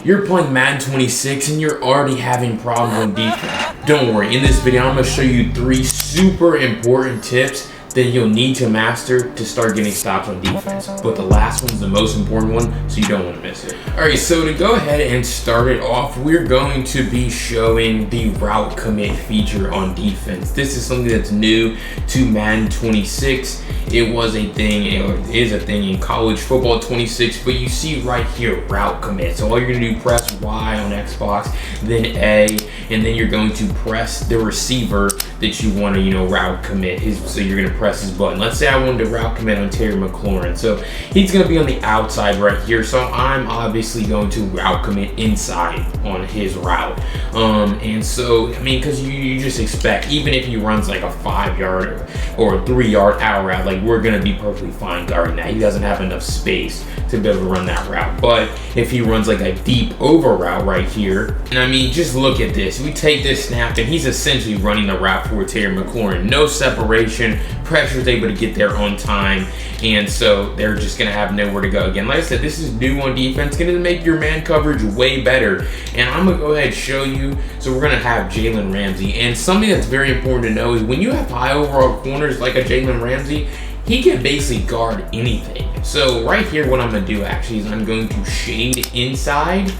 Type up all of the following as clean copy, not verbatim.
You're playing Madden 26 and you're already having problems on defense. Don't worry, in this video I'm going to show you 3 super important tips that you'll need to master to start getting stops on defense. But the last one's the most important one, so you don't want to miss it. Alright, so to go ahead and start it off, we're going to be showing the route commit feature on defense. This is something that's new to Madden 26. It was a thing, it is a thing in college football 26, but you see right here, route commit. So all you're gonna do, press Y on Xbox, then A, and then you're going to press the receiver that you want to, route commit. So you're gonna press his button. Let's say I wanted to route commit on Terry McLaurin. So he's gonna be on the outside right here. So I'm obviously going to route commit inside on his route. And so, because you just expect, even if he runs like a 5-yard or a 3-yard out route, like we're gonna be perfectly fine guarding that. He doesn't have enough space to be able to run that route. But if he runs like a deep over route right here, and just look at this. We take this snap and he's essentially running the route for Terry McLaurin. No separation, pressure's able to get there on time, and so they're just gonna have nowhere to go. Again, like I said, this is new on defense, gonna make your man coverage way better. And I'm gonna go ahead and show you. So we're gonna have Jalen Ramsey, and something that's very important to know is when you have high overall corners like a Jalen Ramsey, he can basically guard anything. So right here, what I'm gonna do actually is I'm going to shade inside,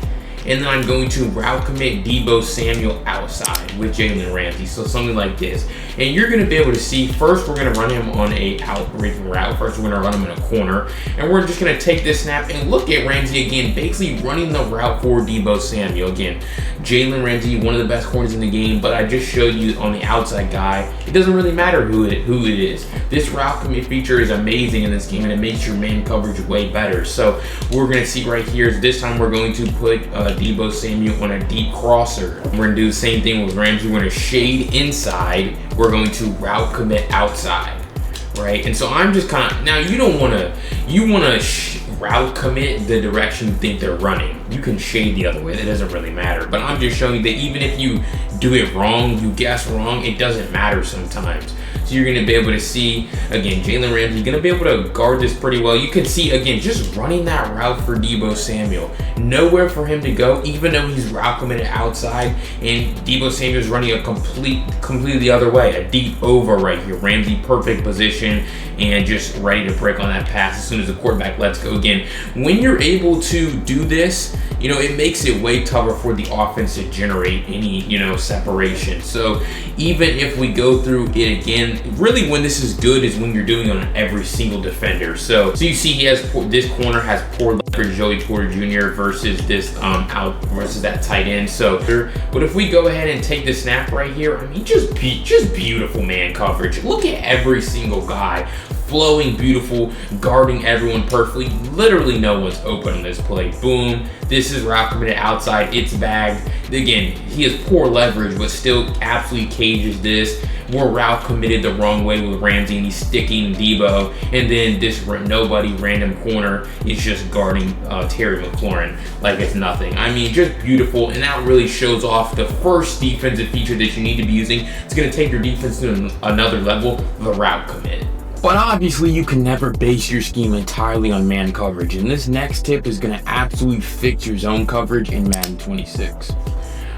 and then I'm going to route commit Deebo Samuel outside with Jalen Ramsey. So something like this. And you're gonna be able to see, first we're gonna run him on a outrigging route. First we're gonna run him in a corner. And we're just gonna take this snap and look at Ramsey again, basically running the route for Deebo Samuel. Again, Jalen Ramsey, one of the best corners in the game, but I just showed you on the outside guy. It doesn't really matter who it is. This route commit feature is amazing in this game, and it makes your man coverage way better. So we're gonna see right here is this time we're going to put Deebo Samuel on a deep crosser. We're gonna do the same thing with Ramsey. We're gonna shade inside. We're going to route commit outside, right? And so I'm just kind of, now you wanna route commit the direction you think they're running. You can shade the other way, that doesn't really matter. But I'm just showing you that even if you do it wrong, you guess wrong, it doesn't matter sometimes. So you're gonna be able to see, again, Jalen Ramsey, gonna be able to guard this pretty well. You can see, again, just running that route for Deebo Samuel. Nowhere for him to go, even though he's route committed outside, and Deebo Samuel's running a completely the other way, a deep over right here. Ramsey, perfect position, and just ready to break on that pass as soon as the quarterback lets go. Again, when you're able to do this, it makes it way tougher for the offense to generate any, separation. So even if we go through it again, really when this is good is when you're doing it on every single defender. So you see this corner has poor leverage, Joey Porter Jr. versus this versus that tight end. So, but if we go ahead and take the snap right here, just beautiful man coverage. Look at every single guy. Flowing, beautiful, guarding everyone perfectly. Literally no one's open on this play. Boom. This is route committed outside. It's bagged. Again, he has poor leverage, but still absolutely cages this. We're route committed the wrong way with Ramsey, and he's sticking Deebo. And then this nobody random corner is just guarding Terry McLaurin like it's nothing. Just beautiful, and that really shows off the first defensive feature that you need to be using. It's going to take your defense to another level, the route commit. But obviously you can never base your scheme entirely on man coverage, and this next tip is going to absolutely fix your zone coverage in Madden 26.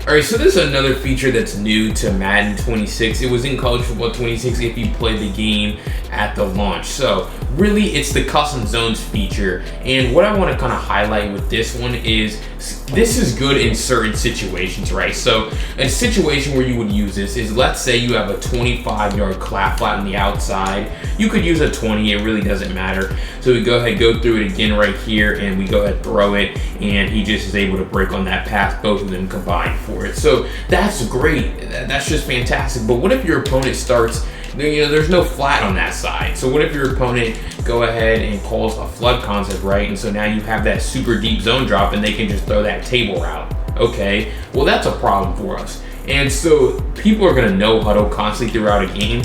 Alright, so this is another feature that's new to Madden 26. It was in College Football 26 if you played the game at the launch. So really it's the custom zones feature, and what I want to kind of highlight with this one is this is good in certain situations, right? So a situation where you would use this is, let's say you have a 25-yard clap flat on the outside. You could use a 20, it really doesn't matter. So we go ahead, go through it again right here, and we go ahead, throw it, and he just is able to break on that pass, both of them combined for it. So that's great, that's just fantastic. But what if your opponent starts, there's no flat on that side. So what if your opponent go ahead and calls a flood concept, right? And so now you have that super deep zone drop, and they can just throw that table route. Okay, well that's a problem for us. And so people are gonna no huddle constantly throughout a game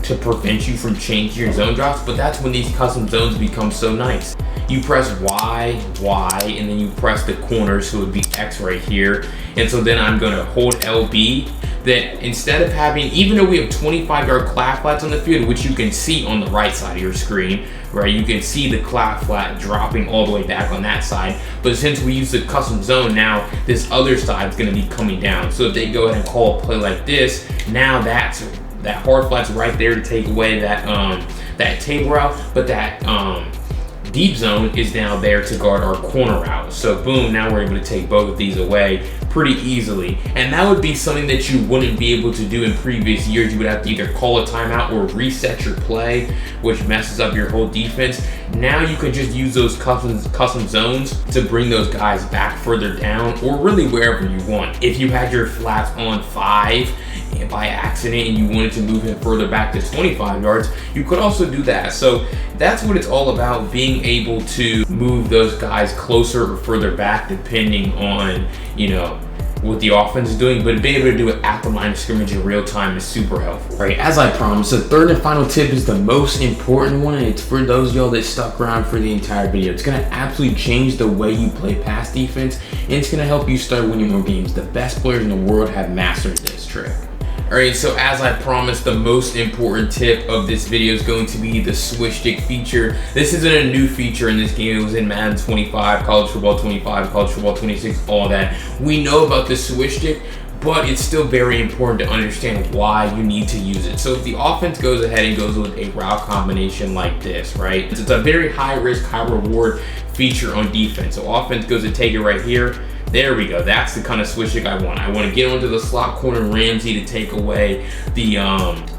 to prevent you from changing your zone drops, but that's when these custom zones become so nice. You press Y, and then you press the corner, so it would be X right here. And so then I'm gonna hold LB, that instead of having, even though we have 25-yard clap flats on the field, which you can see on the right side of your screen, right? You can see the clap flat dropping all the way back on that side. But since we use the custom zone, now this other side is going to be coming down. So if they go ahead and call a play like this, now that hard flat's right there to take away that table route, but that deep zone is now there to guard our corner route. So boom, now we're able to take both of these away pretty easily. And that would be something that you wouldn't be able to do in previous years. You would have to either call a timeout or reset your play, which messes up your whole defense. Now you can just use those custom zones to bring those guys back further down, or really wherever you want. If you had your flats on 5 and by accident and you wanted to move him further back to 25 yards, you could also do that. So that's what it's all about, being able to move those guys closer or further back depending on, you know, what the offense is doing, but being able to do it at the line of scrimmage in real time is super helpful. All right, as I promised, the third and final tip is the most important one, and it's for those of y'all that stuck around for the entire video. It's gonna absolutely change the way you play pass defense, and it's gonna help you start winning more games. The best players in the world have mastered this trick. All right, so as I promised, the most important tip of this video is going to be the swish stick feature. This isn't a new feature in this game. It was in Madden 25, College Football 25, College Football 26, all that. We know about the swish stick, but it's still very important to understand why you need to use it. So if the offense goes ahead and goes with a route combination like this, right? It's a very high risk, high reward feature on defense. So offense goes to take it right here. There we go. That's the kind of swish stick I want. I want to get onto the slot corner Ramsey to take away the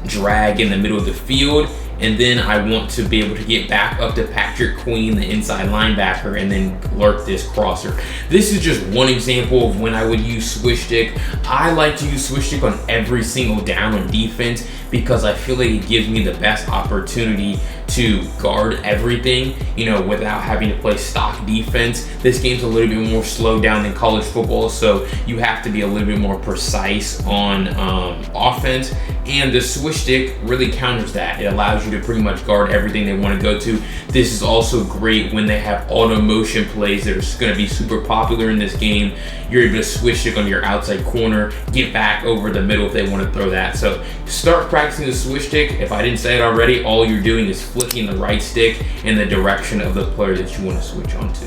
drag in the middle of the field. And then I want to be able to get back up to Patrick Queen, the inside linebacker, and then lurk this crosser. This is just one example of when I would use swish stick. I like to use swish stick on every single down on defense because I feel like it gives me the best opportunity to guard everything, you know, without having to play stock defense. This game's a little bit more slowed down than college football, so you have to be a little bit more precise on offense. And the swish stick really counters that. It allows you to pretty much guard everything they want to go to. This is also great when they have auto motion plays that are going to be super popular in this game. You're able to swish stick on your outside corner, get back over the middle if they want to throw that. So start practicing the swish stick. If I didn't say it already, all you're doing is flicking the right stick in the direction of the player that you want to switch onto.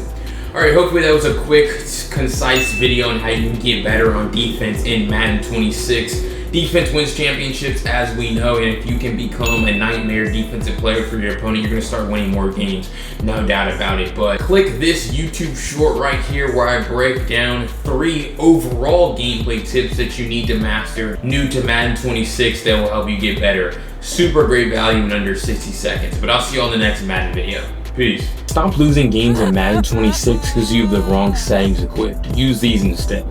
All right, hopefully that was a quick, concise video on how you can get better on defense in Madden 26. Defense wins championships, as we know, and if you can become a nightmare defensive player for your opponent, you're going to start winning more games, no doubt about it. But click this YouTube short right here where I break down 3 overall gameplay tips that you need to master new to Madden 26 that will help you get better. Super great value in under 60 seconds. But I'll see you on the next Madden video. Peace. Stop losing games in Madden 26 because you have the wrong settings equipped. Use these instead.